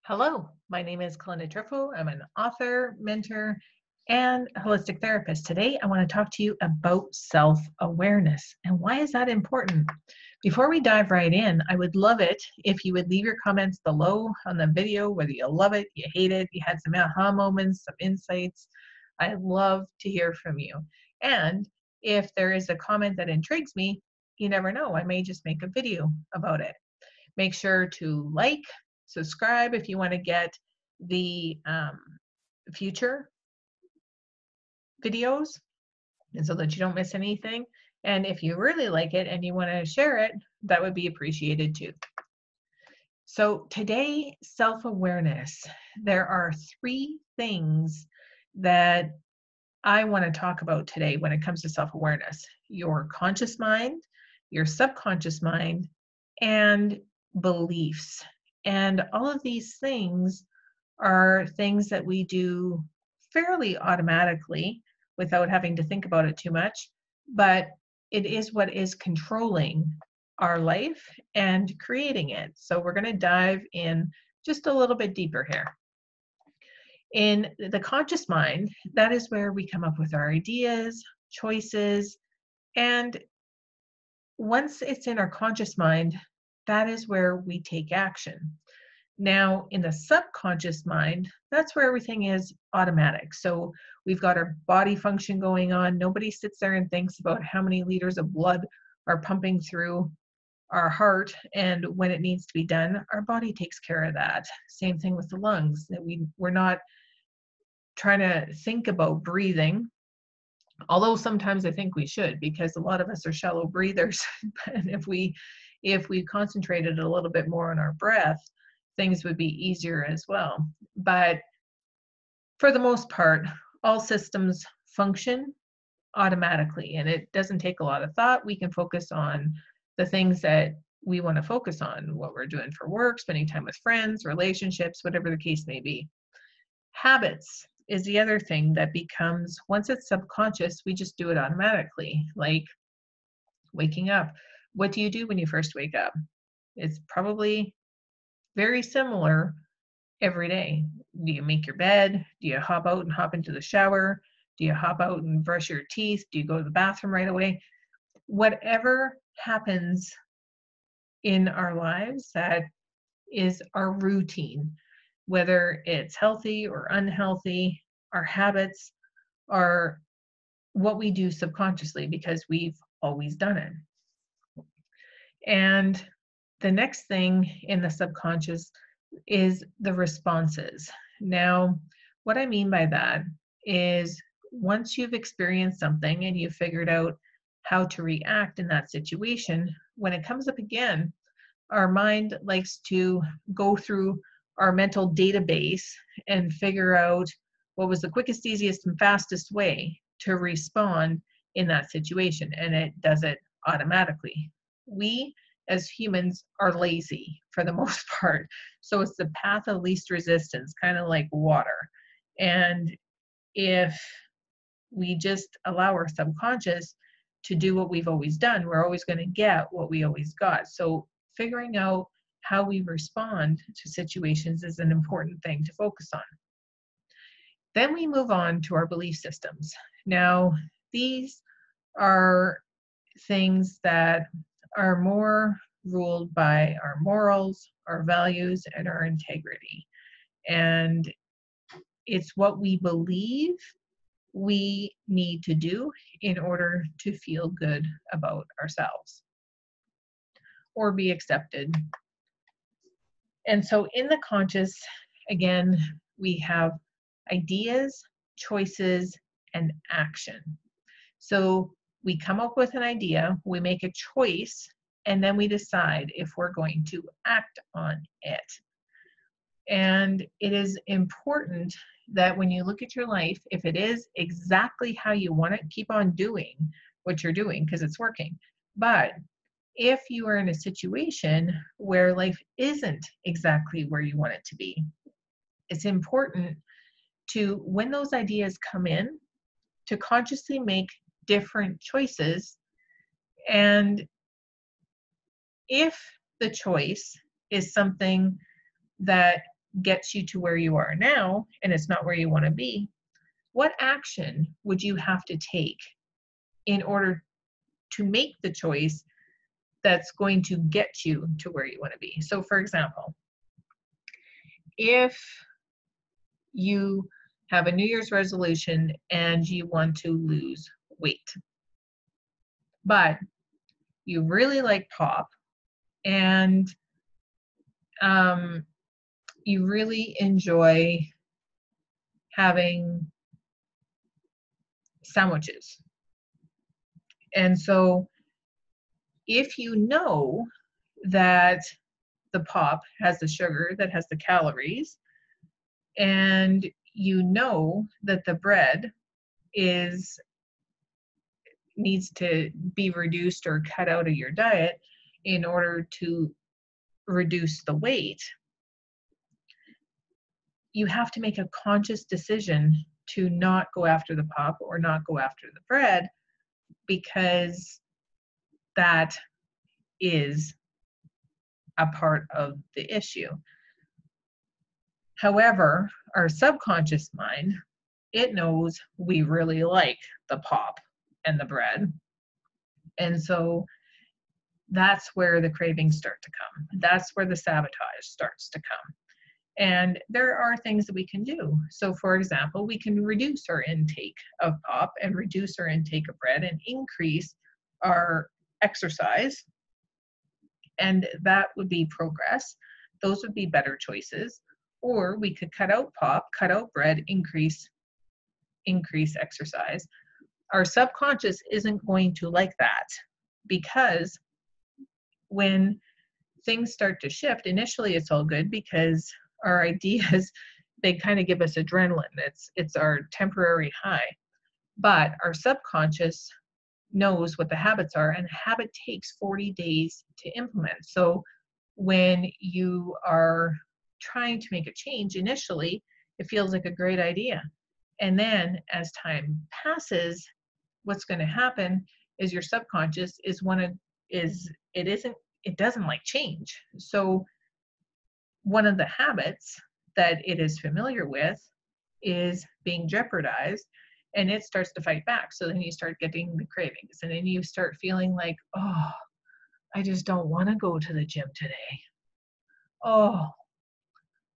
Hello, my name is Calynda. I'm an author, mentor, and holistic therapist. Today, I want to talk to you about self-awareness and why is that important? Before we dive right in, I would love it if you would leave your comments below on the video, whether you love it, you hate it, you had some aha moments, some insights. I love to hear from you. And if there is a comment that intrigues me, you never know, I may just make a video about it. Make sure to like, subscribe if you want to get the future videos and so that you don't miss anything. And if you really like it and you want to share it, that would be appreciated too. So today, self-awareness. There are three things that I want to talk about today when it comes to self-awareness: your conscious mind, your subconscious mind, and beliefs. And all of these things are things that we do fairly automatically without having to think about it too much, but it is what is controlling our life and creating it. So we're going to dive in just a little bit deeper here. In the conscious mind, that is where we come up with our ideas, choices, and once it's in our conscious mind, that is where we take action. Now, in the subconscious mind, that's where everything is automatic. So we've got our body function going on. Nobody sits there and thinks about how many liters of blood are pumping through our heart and when it needs to be done. Our body takes care of that. Same thing with the lungs, that we're not trying to think about breathing. Although sometimes I think we should, because a lot of us are shallow breathers. And if we concentrated a little bit more on our breath, things would be easier as well. But for the most part, all systems function automatically, and it doesn't take a lot of thought. We can focus on the things that we want to focus on, what we're doing for work, spending time with friends, relationships, whatever the case may be. Habits is the other thing that becomes, once it's subconscious, we just do it automatically. Like waking up. What do you do when you first wake up? It's probably very similar every day. Do you make your bed? Do you hop out and hop into the shower? Do you hop out and brush your teeth? Do you go to the bathroom right away? Whatever happens in our lives, that is our routine. Whether it's healthy or unhealthy, our habits are what we do subconsciously because we've always done it. And the next thing in the subconscious is the responses. Now, what I mean by that is once you've experienced something and you've figured out how to react in that situation, when it comes up again, our mind likes to go through our mental database and figure out what was the quickest, easiest, and fastest way to respond in that situation. And it does it automatically. We as humans are lazy for the most part. So it's the path of least resistance, kind of like water. And if we just allow our subconscious to do what we've always done, we're always going to get what we always got. So figuring out how we respond to situations is an important thing to focus on. Then we move on to our belief systems. Now, these are things that are more ruled by our morals, our values, and our integrity. And it's what we believe we need to do in order to feel good about ourselves or be accepted. And so in the conscious, again, we have ideas, choices, and action. So we come up with an idea, we make a choice, and then we decide if we're going to act on it. And it is important that when you look at your life, if it is exactly how you want it, keep on doing what you're doing because it's working. But if you are in a situation where life isn't exactly where you want it to be, it's important to, when those ideas come in, to consciously make different choices. And if the choice is something that gets you to where you are now and it's not where you want to be, what action would you have to take in order to make the choice that's going to get you to where you want to be? So for example, if you have a New Year's resolution and you want to lose weight, but you really like pop and you really enjoy having sandwiches. And so if you know that the pop has the sugar, that has the calories, and you know that the bread needs to be reduced or cut out of your diet in order to reduce the weight, you have to make a conscious decision to not go after the pop or not go after the bread, because that is a part of the issue. However, our subconscious mind, it knows we really like the pop and the bread. And so that's where the cravings start to come. That's where the sabotage starts to come. And there are things that we can do. So for example, we can reduce our intake of pop and reduce our intake of bread and increase our exercise. And that would be progress. Those would be better choices. Or we could cut out pop, cut out bread, increase exercise. Our subconscious isn't going to like that, because when things start to shift, initially it's all good because our ideas, they kind of give us adrenaline. It's our temporary high. But our subconscious knows what the habits are, and habit takes 40 days to implement. So when you are trying to make a change, initially it feels like a great idea. And then as time passes, what's going to happen is your subconscious it doesn't like change. So one of the habits that it is familiar with is being jeopardized, and it starts to fight back. So then you start getting the cravings, and then you start feeling like, oh, I just don't want to go to the gym today. Oh,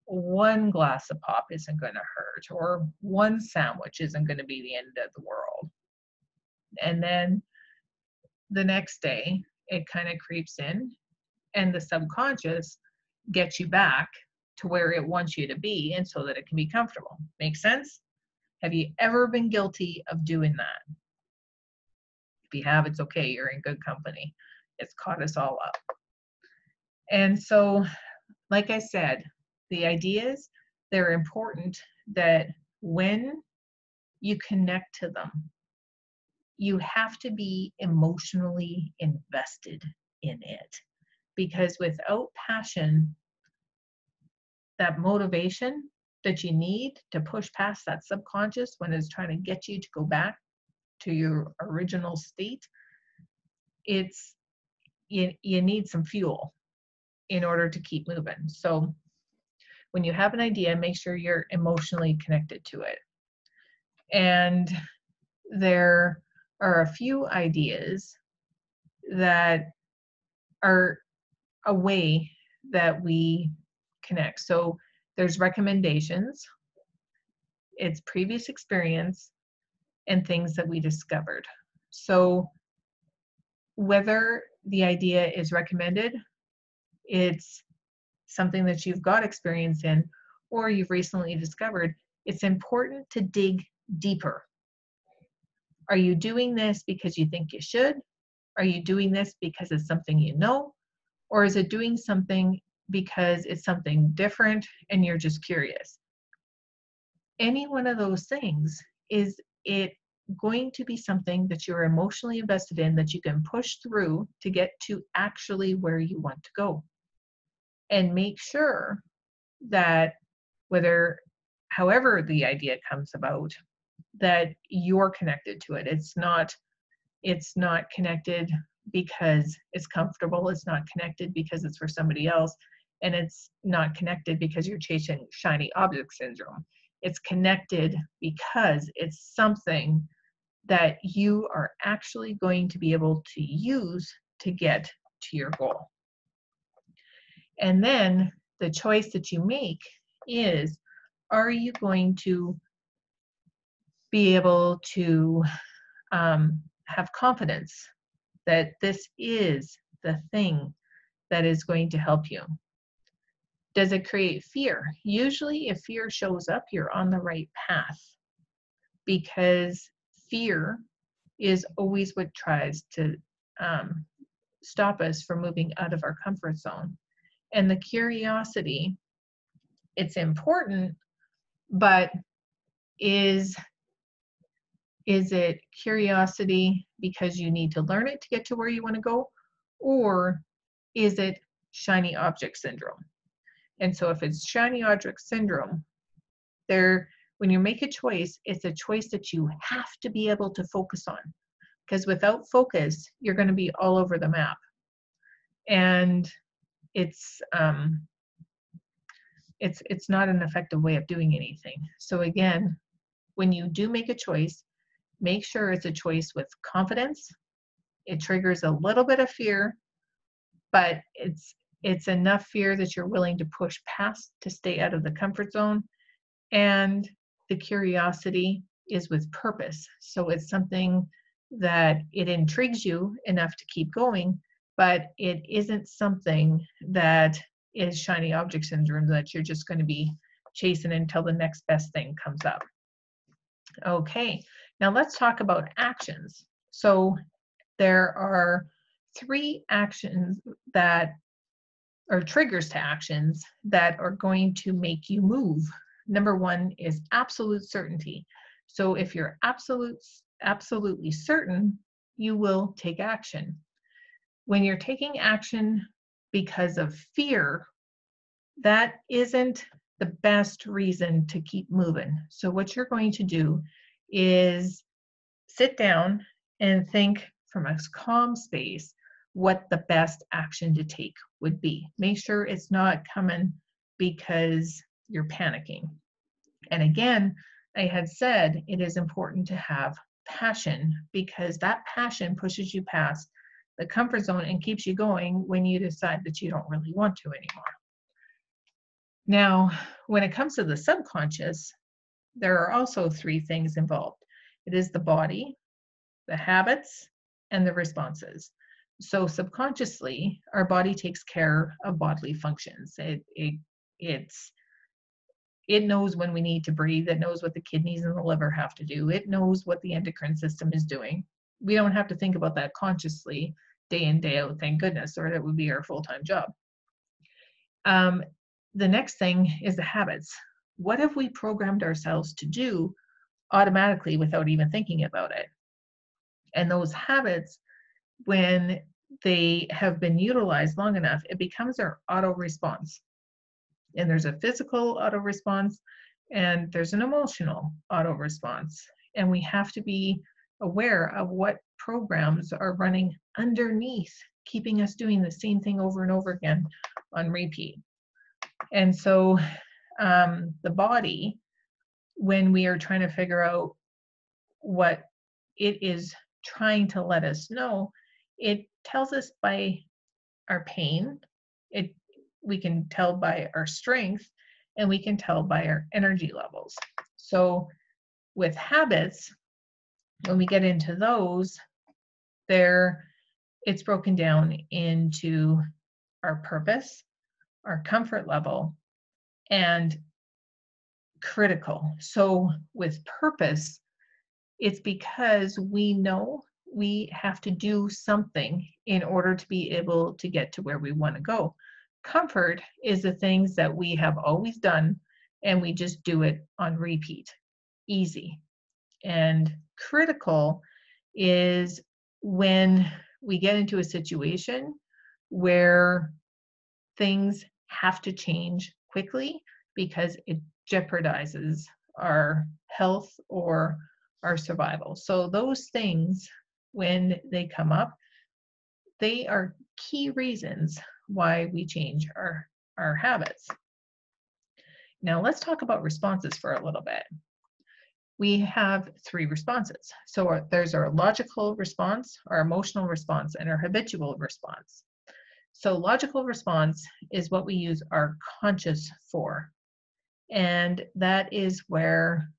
one glass of pop isn't going to hurt, or one sandwich isn't going to be the end of the world. And then the next day, it kind of creeps in, and the subconscious gets you back to where it wants you to be, and so that it can be comfortable. Make sense? Have you ever been guilty of doing that? If you have, it's okay. You're in good company. It's caught us all up. And so, like I said, the ideas, they're important that when you connect to them, you have to be emotionally invested in it. Because without passion, that motivation that you need to push past that subconscious when it's trying to get you to go back to your original state, you need some fuel in order to keep moving. So when you have an idea, make sure you're emotionally connected to it. And there are a few ideas that are a way that we connect. So there's recommendations, it's previous experience, and things that we discovered. So whether the idea is recommended, it's something that you've got experience in, or you've recently discovered, it's important to dig deeper. Are you doing this because you think you should? Are you doing this because it's something you know? Or is it doing something because it's something different and you're just curious? Any one of those things, is it going to be something that you're emotionally invested in, that you can push through to get to actually where you want to go? And make sure that however the idea comes about, that you're connected to it. It's not connected because it's comfortable. It's not connected because it's for somebody else. And it's not connected because you're chasing shiny object syndrome. It's connected because it's something that you are actually going to be able to use to get to your goal. And then the choice that you make is, are you going to be able to have confidence that this is the thing that is going to help you? Does it create fear? Usually if fear shows up, you're on the right path, because fear is always what tries to stop us from moving out of our comfort zone. And the curiosity, it's important, but is it curiosity because you need to learn it to get to where you want to go? Or is it shiny object syndrome? And so if it's shiny object syndrome, when you make a choice, it's a choice that you have to be able to focus on. Because without focus, you're going to be all over the map. And it's not an effective way of doing anything. So again, when you do make a choice, make sure it's a choice with confidence. It triggers a little bit of fear, but it's enough fear that you're willing to push past to stay out of the comfort zone. And the curiosity is with purpose. So it's something that it intrigues you enough to keep going, but it isn't something that is shiny object syndrome that you're just going to be chasing until the next best thing comes up. Okay, now let's talk about actions. So there are 3 actions that are triggers to actions that are going to make you move. Number 1 is absolute certainty. So if you're absolutely certain, you will take action. When you're taking action because of fear, that isn't the best reason to keep moving. So what you're going to do is sit down and think from a calm space what the best action to take would be. Make sure it's not coming because you're panicking. And again, I had said it is important to have passion, because that passion pushes you past the comfort zone and keeps you going when you decide that you don't really want to anymore. Now, when it comes to the subconscious, there are also 3 things involved. It is the body, the habits, and the responses. So subconsciously, our body takes care of bodily functions. It knows when we need to breathe. It knows what the kidneys and the liver have to do. It knows what the endocrine system is doing. We don't have to think about that consciously day in, day out, thank goodness, or that would be our full-time job. The next thing is the habits. What have we programmed ourselves to do automatically without even thinking about it? And those habits, when they have been utilized long enough, it becomes our auto response. And there's a physical auto response and there's an emotional auto response. And we have to be aware of what programs are running underneath, keeping us doing the same thing over and over again on repeat. And so the body, when we are trying to figure out what it is trying to let us know, it tells us by our pain, we can tell by our strength, and we can tell by our energy levels. So with habits, when we get into those, it's broken down into our purpose, our comfort level, and critical. So with purpose, it's because we know we have to do something in order to be able to get to where we want to go. Comfort is the things that we have always done and we just do it on repeat, easy. And critical is when we get into a situation where things have to change quickly because it jeopardizes our health or our survival. So those things, when they come up, they are key reasons why we change our our habits. Now let's talk about responses for a little bit. We have 3 responses. So there's our logical response, our emotional response, and our habitual response. So logical response is what we use our conscious for. And that is where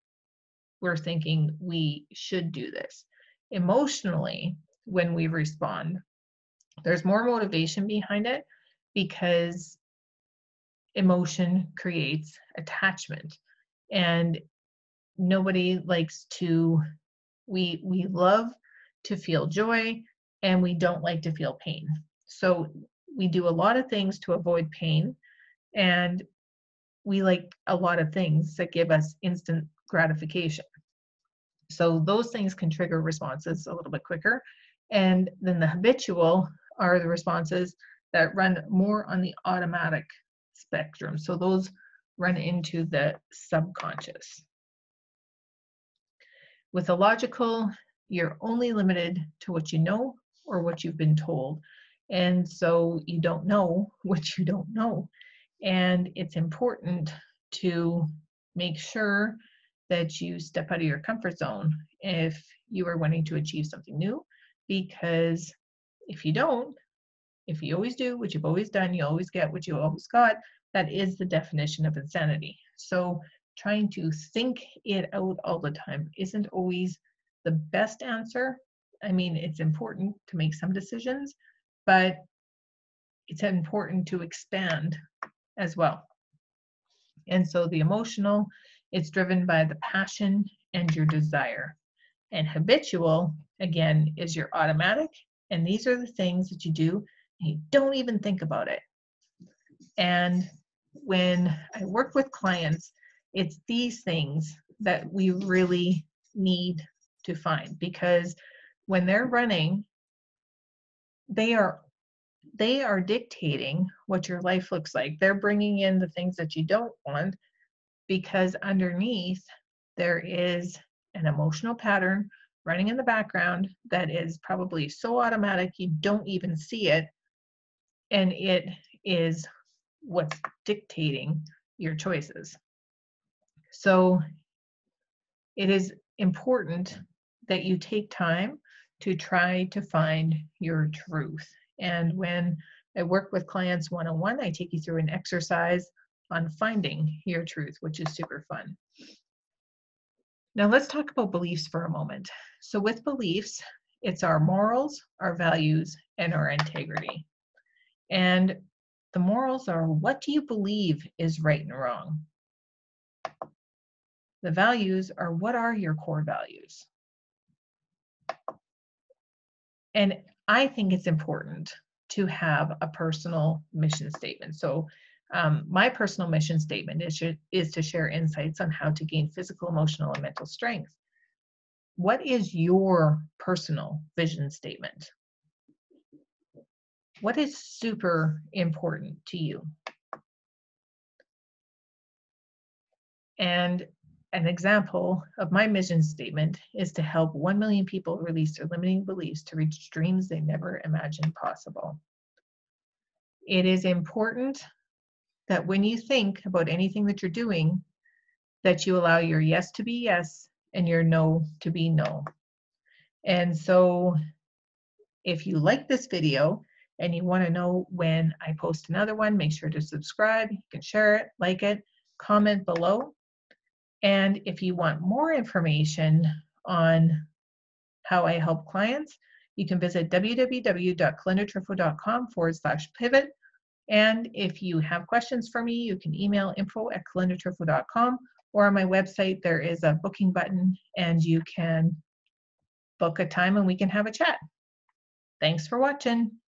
we're thinking we should do this. Emotionally, when we respond, there's more motivation behind it because emotion creates attachment. And nobody likes to, we love to feel joy and we don't like to feel pain. So we do a lot of things to avoid pain, and we like a lot of things that give us instant gratification. So those things can trigger responses a little bit quicker. And then the habitual are the responses that run more on the automatic spectrum. So those run into the subconscious. With the logical, you're only limited to what you know or what you've been told. And so you don't know what you don't know. And it's important to make sure that you step out of your comfort zone if you are wanting to achieve something new, because if you don't, if you always do what you've always done, you always get what you always got, that is the definition of insanity. So trying to think it out all the time isn't always the best answer. I mean, it's important to make some decisions, but it's important to expand as well. And so the emotional, it's driven by the passion and your desire. And habitual, again, is your automatic. And these are the things that you do and you don't even think about it. And when I work with clients, it's these things that we really need to find, because when they're running, they are dictating what your life looks like. They're bringing in the things that you don't want, because underneath there is an emotional pattern running in the background that is probably so automatic you don't even see it, and it is what's dictating your choices. So it is important that you take time to try to find your truth. And when I work with clients one-on-one, I take you through an exercise on finding your truth, which is super fun. Now let's talk about beliefs for a moment. So with beliefs, it's our morals, our values, and our integrity. And the morals are, what do you believe is right and wrong? The values are, what are your core values? And I think it's important to have a personal mission statement. So my personal mission statement is to share insights on how to gain physical, emotional, and mental strength. What is your personal vision statement? What is super important to you? And an example of my mission statement is to help 1 million people release their limiting beliefs to reach dreams they never imagined possible. It is important that when you think about anything that you're doing, that you allow your yes to be yes and your no to be no. And so if you like this video and you want to know when I post another one, make sure to subscribe. You can share it, like it, comment below. And if you want more information on how I help clients, you can visit www.calyndatrifo.com/pivot. And if you have questions for me, you can email info@calyndatrifo.com, or on my website, there is a booking button and you can book a time and we can have a chat. Thanks for watching.